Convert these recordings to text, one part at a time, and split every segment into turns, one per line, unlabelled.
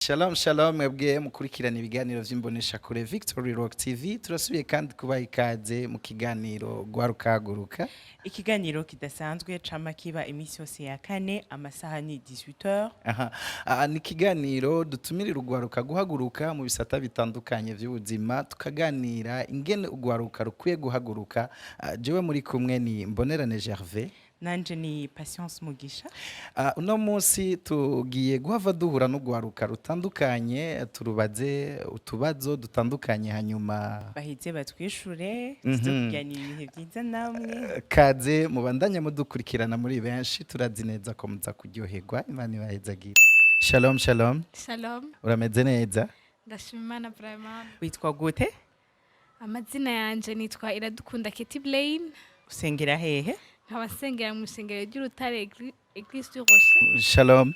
Shalom shalom mwebwe mukurikirana ibiganiro vy'imbonesha kure Victory Rock TV turasubiye kandi kubaha ikaze mu kiganiro gwarukaguruka
Ikiganiro kidasanzwe cama kiba imisi yose ya kane amasaha ni 18h.
ni ikiganiro dutumirira ugwaruka guhaguruka mu bisata bitandukanye vy'ubuzima tukaganira ingene ugwaruka rukwiye guhaguruka. Jewe muri kumwe ni Mbonerane Gervais
Nanje ni Patience Mugisha.
Uno munsi tugiye guhava duhura n'ugwaruka rutandukanye turubaze utubazo dutandukanye hanyuma
Bahize batwishure tuzokuganira ibihe vyiza namwe.
Kaze mubandanya mudukurikirana muri benshi turazi neza ko muza kuryoherwa Imana ibahezagire. Shalom shalom.
Shalom,
Urameze neza?
ndashima Imana vraiment.
Witwa gute?
Amazina yanje nitwa Iradukunda Keti Blaine,
Usengera hehe?
nkaba nsengera mu rusengero ry'Urutare Église du Rocher.
Shalom.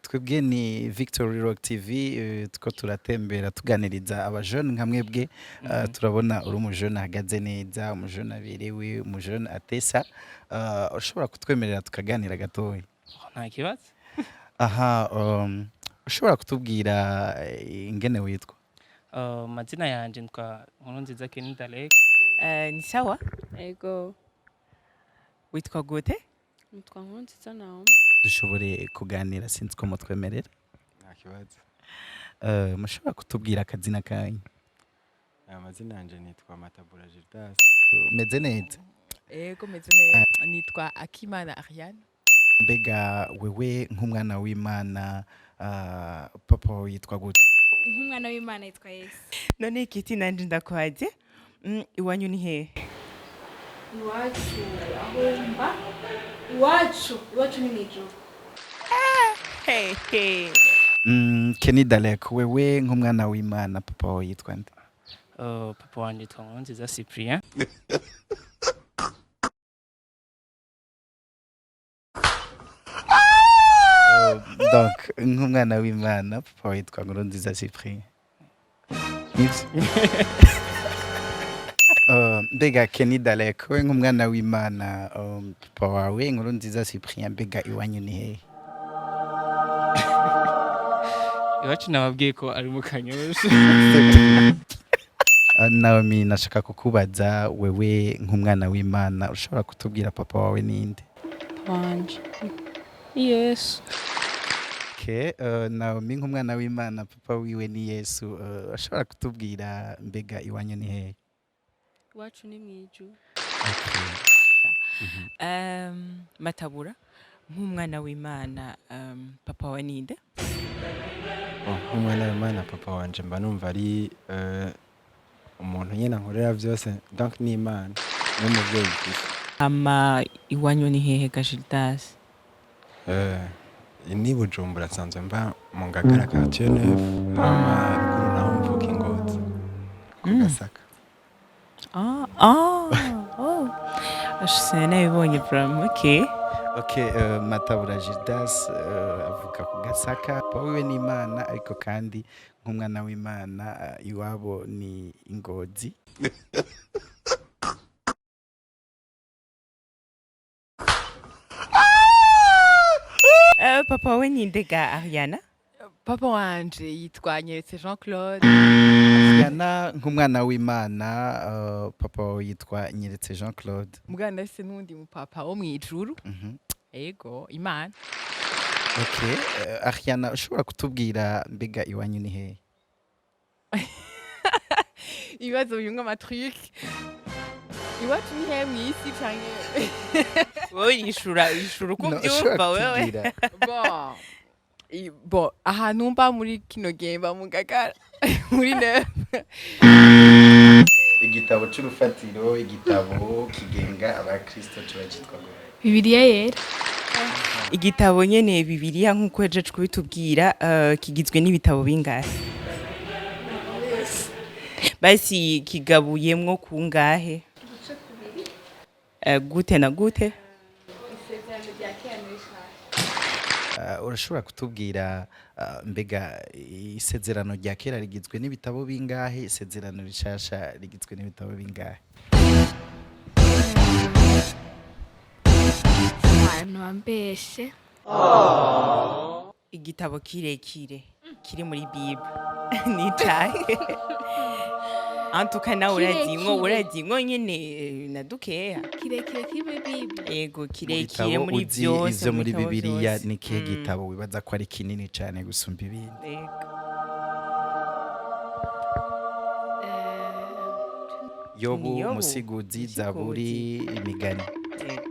Twebwe ni Victory Rock TV tuko turatembera tuganiriza abajene nka mwebwe turabona uri umujene ahagaze neza umujene aberewe umujene atesa ushobora kutwemerera tukaganira gatoya
nta kibazo
ushobora kutubwira ingene witwa
mazina yanje ntwa Nkurunziza Kenny Dalek
Ni sawa?
Ego,
Witwa gute?
nitwa Nkurunziza nawe.
dushobore kuganira sinzi ko mutwemerera
nta kibazo.
mushobora kutubwira akazina kanyu
Amazina yanje nitwa Matabura Gildas.
meze neza
Ego meze neza. Nitwa Akimana Ariane.
mbega wewe nk'umwana w'Imana papa yitwa gute
Nk'umwana w'Imana yitwa Yesu.
None ikiti nanje ndakwaje? Iwanyu ni hehe?
Iwacu aho mba? Iwacu ni mw'ijuru.
Hey.
Kenny Dalek wewe nk'umwana w'Imana papa wawe yitwa nde
papa wanje yitwa Nkurunziza Cyprien
donc nk'umwana w'Imana papa wawe yitwa Nkurunziza Cyprien mbega Kenny Dalek we nk'umwana w'Imana papa wawe Nkurunziza Cyprien mbega iwanyu ni hehe
iwacu nababwiye ko ari mu Kanyosha
Naomi nashaka kukubaza wewe nk'umwana w'Imana ushobora kutubwira papa wawe ninde
Wanje. Yesu.
Naomi nk'umwana w'Imana papa wiwe ni Yesu ushobora kutubwira mbega iwanyu ni hehe
Iwacu ni mw'ijuru.
Matabura nk'umwana w'Imana papa wa ninde?
Nk'umwana w'Imana papa wanje mba numva ari umuntu nyene nkorera vyose donc ni Imana n'umuvyeyi gusa.
Ama iwanyu ni hehe ga Gildas?
Ni Bujumbura sanzwe mba mu Ngagara quartier neuf ruguru naho mvuka Ingozi ku Gasaka.
Ashise nabibonye vraiment.
Okay, Matabura Gildas avuka ku Gasaka papa wiwe ni Imana ariko kandi nk'umwana w'Imana iwabo ni Ingozi.
Papa we ninde ga Ariana?
Papa wanje yitwa Nyeretse Jean Claude.
Yana nk'umwana w'Imana papa wawe yitwa Nyeretse Jean Claude.
Muganda afise n'undi mu papa wo mw'ijuru. Ego, Imana.
Okay, Ariana ushobora kutubwira mbega iwanyu ni hehe
Ibibazo bimwe amatruc. Iwacu ni hehe mw'isi canke?
Wowe yishura uko uvyumva wewe.
Bon, ahantu mba muri kino gihe mba mu Ngagara muri neuf.
igitabo c'urufatiro igitabo kigenga abakristo turacitwa
Bibiliya yera.
Igitabo nyene Bibiliya nk'uko yaje kubitubwira kigizwe n'ibitabo bingahe? Basi kigabuyemwo kungahe? Gute na gute?
Isezerano rya kera n'irishasha.
urashobora kutubwira mbega isezerano rya kera rigizwe n'ibitabo bingahe isezerano rishasha rigizwe n'ibitabo bingahe
Abantu bambeshe.
Igitabo kirekire. kiri muri bible ni icahe antuka nawe uradingo nyene na dukeya
kirekire kiri muri bible.
ego
Mu
kirekire
bitabo
muri
uzi
byose
ivyo
mu
muri
bitabo
bibiliya
vyose.
ni kihe gitabo wibaza ko ari kinini cane gusumba ibindi?
Ego.
Yobu,
Ni Yobu,
Musiguzi, Zaburi, Imigani.
Ego.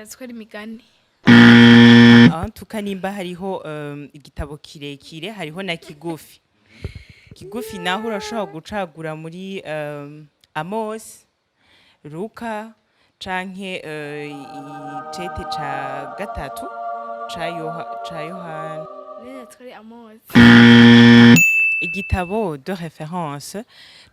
Nzi ko ari imigani.
Antuka nimba hariho igitabo kirekire hariho na kigufi. Kigufi naho urashobora gucagura muri Amos, Luka canke icete ca gatatu ca Yohana.
Nzi ko ari Amos.
Igitabo de référence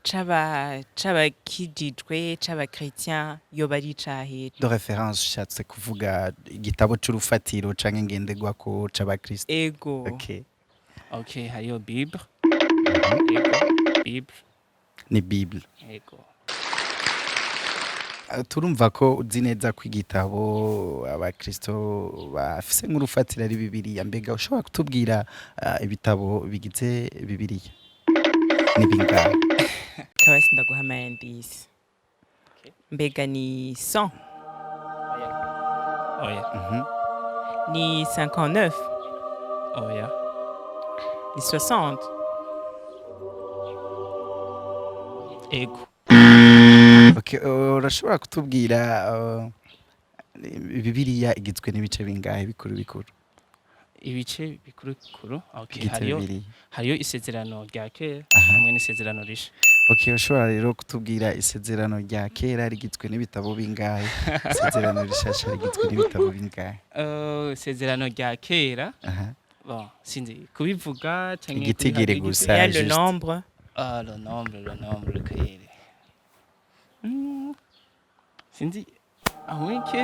c'abakijijwe c'abakristian yoba ari icahe?
De référence ushatse kuvuga igitabo c'urufatiro canke ngenderwako c'abakristo.
Ego.
Okay.
Okay, hariyo Bible. Bible.
Ni Bible.
Ego.
Turumva ko uzi neza ko igitabo abakristo bafise nk'urufatiro ari Bibiliya, mbega ushobora kutubwira ibitabo bigize Bibiliya ni bingahe?
Kabasi ndaguha amayandisi. Mbega ni 100?
Oya.
Ni 59?
Oya.
Ni 60?
Ego.
Okay, urashobora kutubwira Bibiliya igizwe n'ibice bingahe bikuru bikuru?
Ibice bikuru bikuru. Okay,
Igice Bibiliya.
hariyo isezerano rya kera
Aha.
hamwe n'isezerano risha.
Okay, ushobora rero kutubwira isezerano rya kera rigizwe n'ibitabo bingahe? Isezerano rishasha rigizwe n'ibitabo bingahe?
Isezerano rya kera.
Aha.
Bon, sinzi kubivuga canke
Igitigiri
kubihaga
gusa.
Il y a le
juste.
nombre.
Ah, le nombre kere. Sinzi ahweke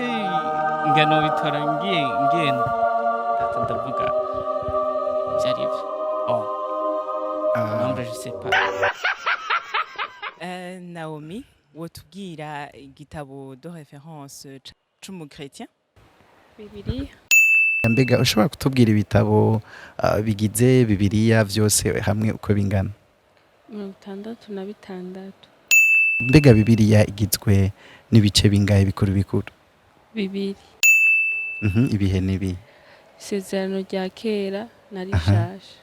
ingano bitora ngenda ndavuga byarivyo. Nombre je sais pas.
Naomi, wotubwira igitabo de référence c'umukristian?
Bibiliya.
Mbega ushobora kutubwira ibitabo bigize Bibiliya vyose hamwe uko bingana?
66.
Mbega Bibiliya igizwe n'ibice bingahe bikuru bikuru?
Bibiri.
Ibihe nibi.
Isezerano rya kera na rishasha.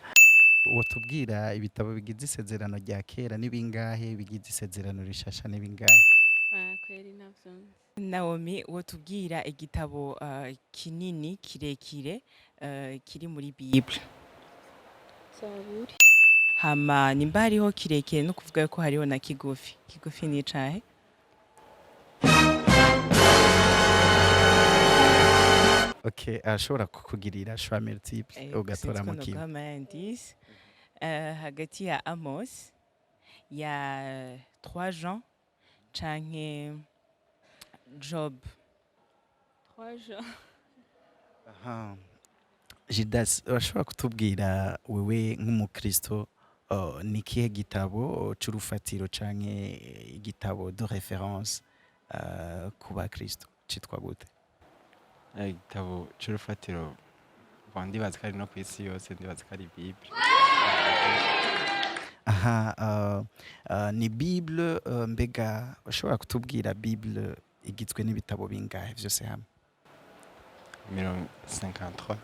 Wotubwira ibitabo bigize isezerano rya kera ni bingahe, bigize isezerano rishasha ni bingahe?
Kweri navyo.
Naomi, wotubwira igitabo kinini kirekire kiri muri Bible.
Zaburi.
Hama nimba hariho kirekire no kuvuga ko hariho na kigufi. Kigufi ni icahe?
Okay, ashobora kukugirira choix multiple ugatora mu kimwe.
Amayandisi. Hagati ya Amos ya 3 Jean canke Job.
3 Jean.
Aha. Jidas, urashobora kutubwira wewe nk'umukristo ni kihe gitabo c'urufatiro canke igitabo de référence ku bakristo citwa gute?
Igitabo c'urufatiro ndibaza ko ari no kw'isi yose, ndibaza ko ari Bible.
Aha, ni Bible. Mbega ushobora kutubwira Bible igizwe n'ibitabo bingahe vyose hamwe?
53.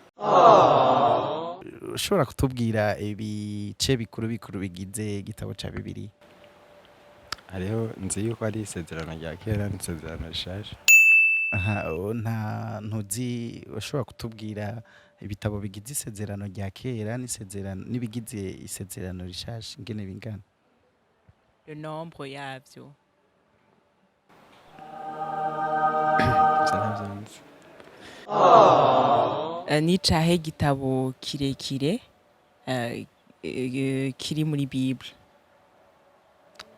Ushobora kutubwira ibice bikuru bikuru bigize igitabo ca Bibiliya?
Hariho nzi yuko ari isezerano rya kera n'isezerano rishasha.
Aha, ntuzi ushobora kutubwira ibitabo bigize isezerano rya kera n'ibigize isezerano rishasha ingene bingana?
Le nombre yavyo.
Ntavyo nzi.
Ni icahe gitabo kirekire kiri muri Bible?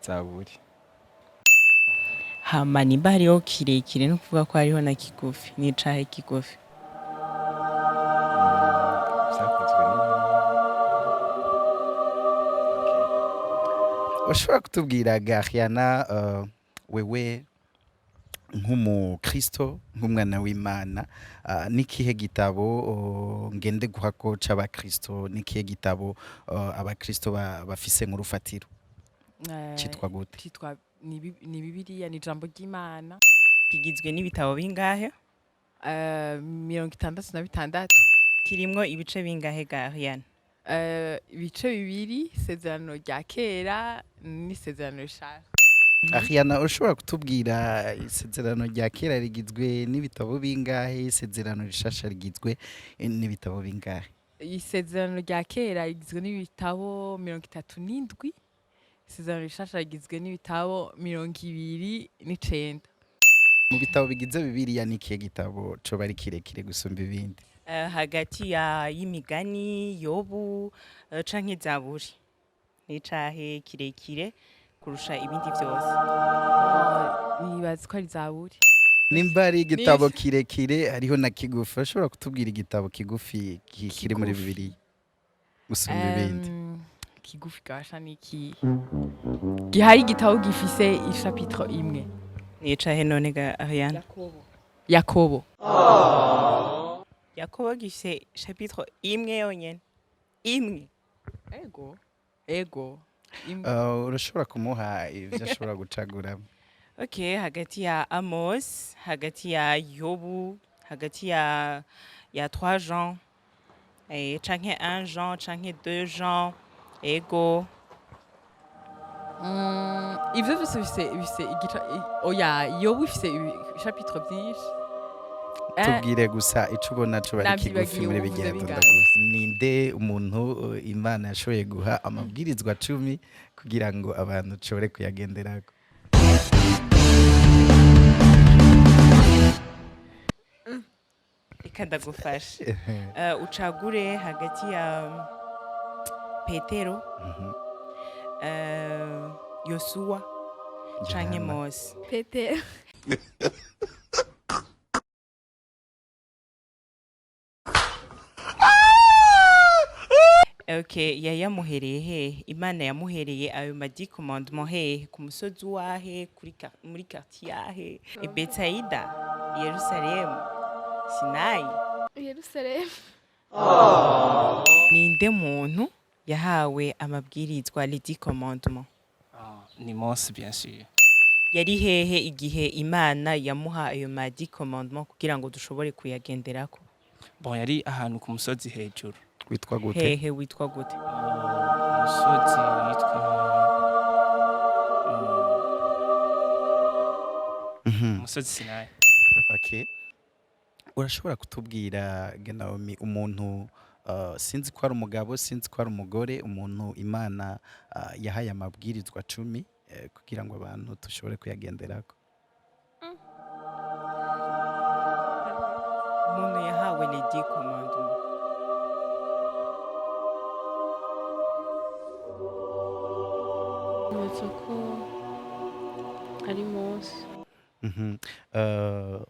Zaburi.
Hama nimba hariho kirekire no kuvuga ko hariho na kigufi. Ni icahe kigufi?
Vyakozwe
Ushobora kutubwira Gariana, wewe nk'umukristo nk'umwana w'Imana n'ikihe gitabo ngende guha ko c'abakristo n'ikihe gitabo abakristo bafise nk'urufatiro citwa gute?
Citwa ni Bibiliya ni ijambo ry'Imana.
Kigizwe n'ibitabo bingahe?
66.
Kirimwo ibice bingahe ga Ariane?
Ibice bibiri, isezerano rya kera n'isezerano rishasha.
Ariana ushobora kutubwira isezerano rya kera rigizwe n'ibitabo bingahe, isezerano rishasha rigizwe n'ibitabo bingahe?
Isezerano rya kera rigizwe n'ibitabo 37, isezerano rishasha rigizwe n'ibitabo 29.
Mu bitabo bigize Bibiliya n'ikihe gitabo coba ari kirekire gusumba ibindi?
Hagati y'imigani, Yobu canke Zaburi. N'icahe kirekire kurusha ibindi vyose?
Nibaza ko ari Zaburi.
Nimba ari igitabo kirekire hariho na kigufi, urashobora kutubwira igitabo kigufi kiri muri Bibiliya gusumba ibindi?
Kigufi gasha niki? Gihari igitabo gifise ishapitro imwe.
N'icahe none ga Ariane?
Yakobo.
Yakobo gifise chapitre imwe yonyene. Imwe.
Ego.
Urashobora kumuha ivyo ashobora gucaguramo?
Okay, hagati ya Amos, hagati ya Yobu, hagati ya 3 Jean, canke 1 Jean, canke 2 Jean, ego.
Ivyo vyose bifise oya, Yobu ifise ishapitro vyinshi.
Tubwire gusa ico ubona co bari kigufi muri bigenda ndagusa. Ninde umuntu Imana yashoboye guha amabwirizwa 10 kugira ngo abantu cobore kuyagenderako?
Reka ndagufashe. Ucagure hagati ya Petero, Yosuwa, canke Mose.
Petero.
Okay, yamuhereye hehe? Imana yamuhereye ayo madi commandement hehe? Ku musozi wahe? Muri quartier yahe? Betsaida, Yerusalemu, Sinai.
Yerusalemu.
Ninde muntu yahawe amabwirizwa les 10 commandements?
Ni Mose bien sûr.
Yari hehe igihe Imana yamuha ayo madi commandement kugira ngo dushobore kuyagenderako?
Bon, yari ahantu ku musozi hejuru.
Witwa gute?
Hehe witwa gute?
Umusozi witwa umusozi Sinai.
Okay. Urashobora kutubwira Naomi umuntu sinzi ko ari umugabo, sinzi ko ari umugore, umuntu Imana yahaye amabwirizwa 10 kugira ngo abantu dushobore kuyagenderako?
Umuntu yahawe les 10 commandements.
Nibaza ko ari Mose.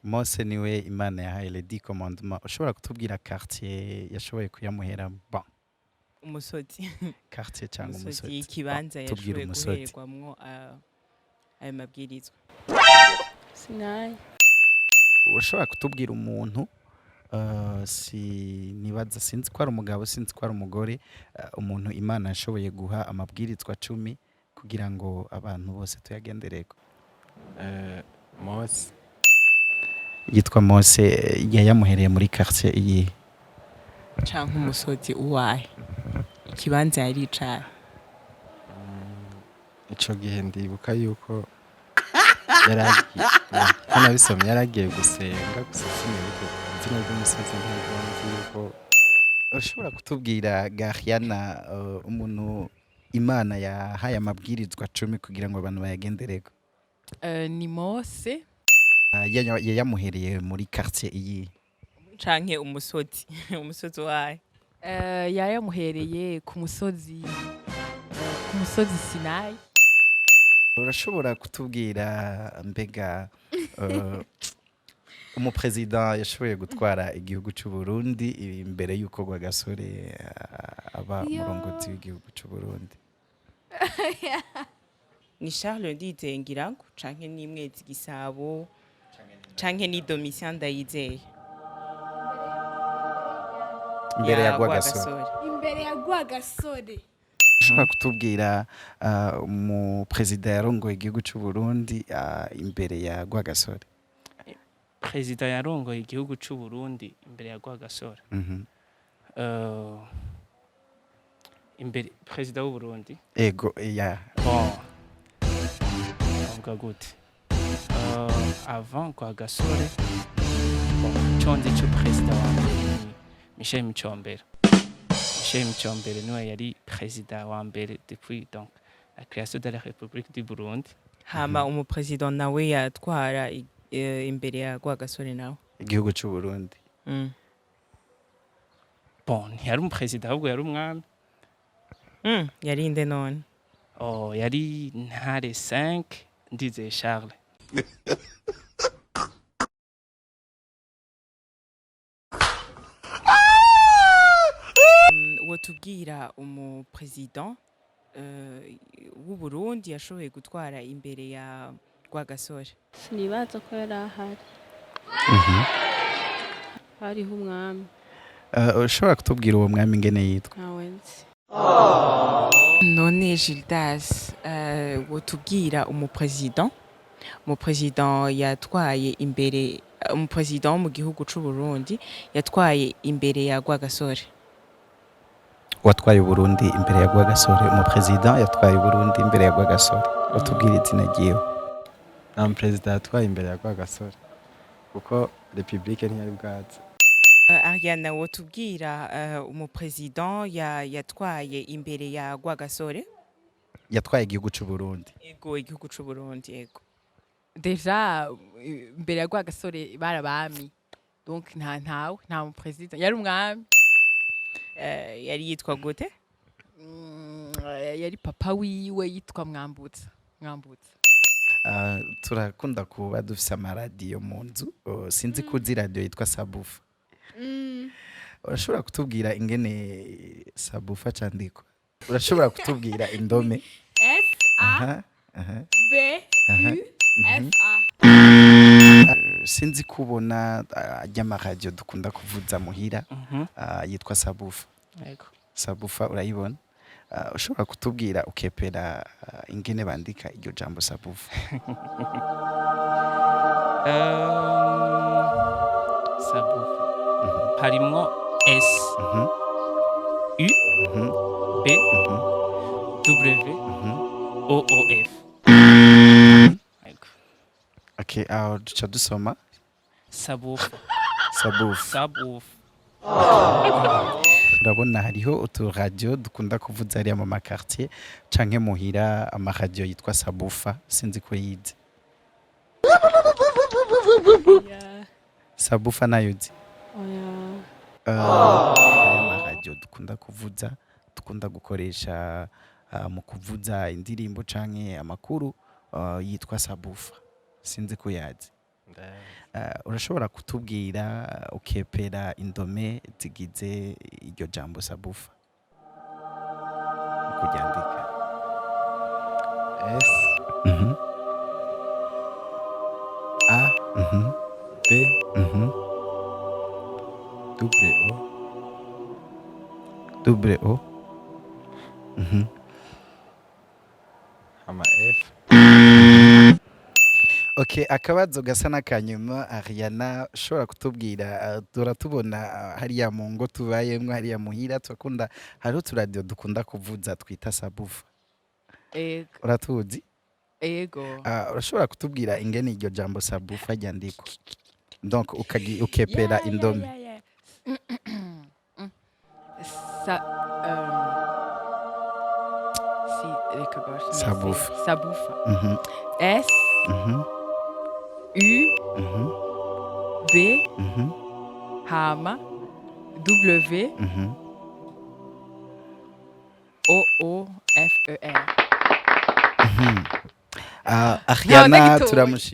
Mose niwe Imana yahaye les 10 commandements. Ushobora kutubwira quartier yashoboye kuyamuheramo? Bon.
Umusozi.
Quartier cyangwa umusozi.
Ikibanza yashoboye guhererwamwo ayo mabwirizwa.
Sinai.
Urashobora kutubwira umuntu nibaza sinzi ko ari umugabo, sinzi ko ari umugore, umuntu Imana yashoboye guha amabwirizwa 10 kugira ngo abantu bose tuyagendereko?
Mose.
Yitwa Mose, yamuhereye muri quartier iyi
canke umusozi uwahe? Ikibanza yari icahe?
Ico gihe ndibuka yuko yaragiye nabisomye yaragiye gusenga gusa sinibuka izina ry'umusozi ntabwo nzi yuko.
Ushobora kutubwira Gariana umuntu Imana yahaye amabwirizwa 10 kugira ngo abantu bayagendereko?
Ni Mose.
Yamuhereye muri quartier iyi
canke umusozi umusozi wahe?
Yamuhereye ku musozi Sinai.
Urashobora kutubwira mbega umupresident yashoboye gutwara igihugu cy'u Burundi imbere yuko Rwagasore aba umurongozi w'igihugu cy'u Burundi?
Ni Charles Nditse ngirango canke ni Mwezi Gisabo canke ni Domitien Ndayizeye
imbere ya
ya
Rwagasore
Rwagasore.
imbere ya Rwagasore.
ushobora kutubwira umuperezida yarongoye igihugu cy'u Burundi imbere ya Rwagasore?
perezida yarongoye igihugu cy'u Burundi imbere ya Rwagasore. Eh, imbere perezida w'u Burundi
ego ya
bon avuga gute avant Rwagasore bon conze cyo perezida wa mbere ni Michel Micombero. Michel Micombero niwe yari perezida wa mbere depuis donc la création de la République du Burundi.
Hama umupresident nawe yatwara imbere ya Rwagasore nawe.
igihugu cy'u Burundi.
Bon ntiyari umuperezida ahubwo yari umwami.
Yari inde none?
Oh yari Ntare 5 Ndizeye Charles.
Wotubwira umupresident w'u Burundi yashoboye gutwara imbere ya Rwagasore?
sinibaza ko yari ahari. Hariho umwami
ushobora kutubwira uwo mwami ingene yitwa?
ntawe nzi.
None Gildas, wotubwira umupresident yatwaye imbere umupresident wo mu gihugu cy'u Burundi yatwaye imbere ya Rwagasore?
watwaye Burundi imbere ya Rwagasore, umuperezida yatwaye Burundi imbere ya Rwagasore, utubwire izina ryiwe.
nta muperezida yatwaye imbere ya Rwagasore kuko repubulike ntiyari bwaze.
Ariana, wotubwira umupresident yatwaye imbere ya Rwagasore?
yatwaye igihugu cy'u Burundi.
Ego igihugu cy'u Burundi ego.
Deja imbere ya Rwagasore barabami. Donc nta mu president yari umwami.
Yari yitwa gute?
Yari papa wiwe yitwa Mwambutsa.
turakunda kuba dufise amaradiyo mu nzu, sinzi ko uzi radiyo yitwa Sabufa. urashobora kutubwira ingene Sabufa candikwa? urashobora kutubwira indome?
S-A-B-U-F-A.
sinzi kubona ry'amaradiyo dukunda kuvuza muhira yitwa Sabufa.
Yego.
Sabufa urayibona? ushobora kutubwira ukepera ingene bandika iryo jambo Sabufa?
Sabufa harimwo S U B W O O F. Yego.
Okay, aho duca dusoma
Sabufa.
Sabufa. urabona hariho uturadiyo dukunda kuvuza hariya mu makartier canke muhira, amaradiyo yitwa Sabufa, sinzi ko yize. Sabufa nayo uzi? amaradiyo dukunda kuvuza, dukunda gukoresha mu kuvuza indirimbo canke amakuru, yitwa Sabufa, sinzi ko yazi. urashobora kutubwira ukepera indome zigize iryo jambo Sabufa kuryandika?
S A B W O ama F.
Okay, akabazo gasa n'akanyuma. Ariana, ushobora kutubwira, turatubona hariya mu ngo tubayemwo, hariya muhira turakunda, hariho uturadiyo dukunda kuvuza twita Sabufa, uratuzi?
Ego.
urashobora kutubwira ingene iryo jambo Sabufa ryandikwa? Donc ukepera indome. Sabufa.
S U B hama W O O F E R.
Ariana,
gitoya.
turamushimira.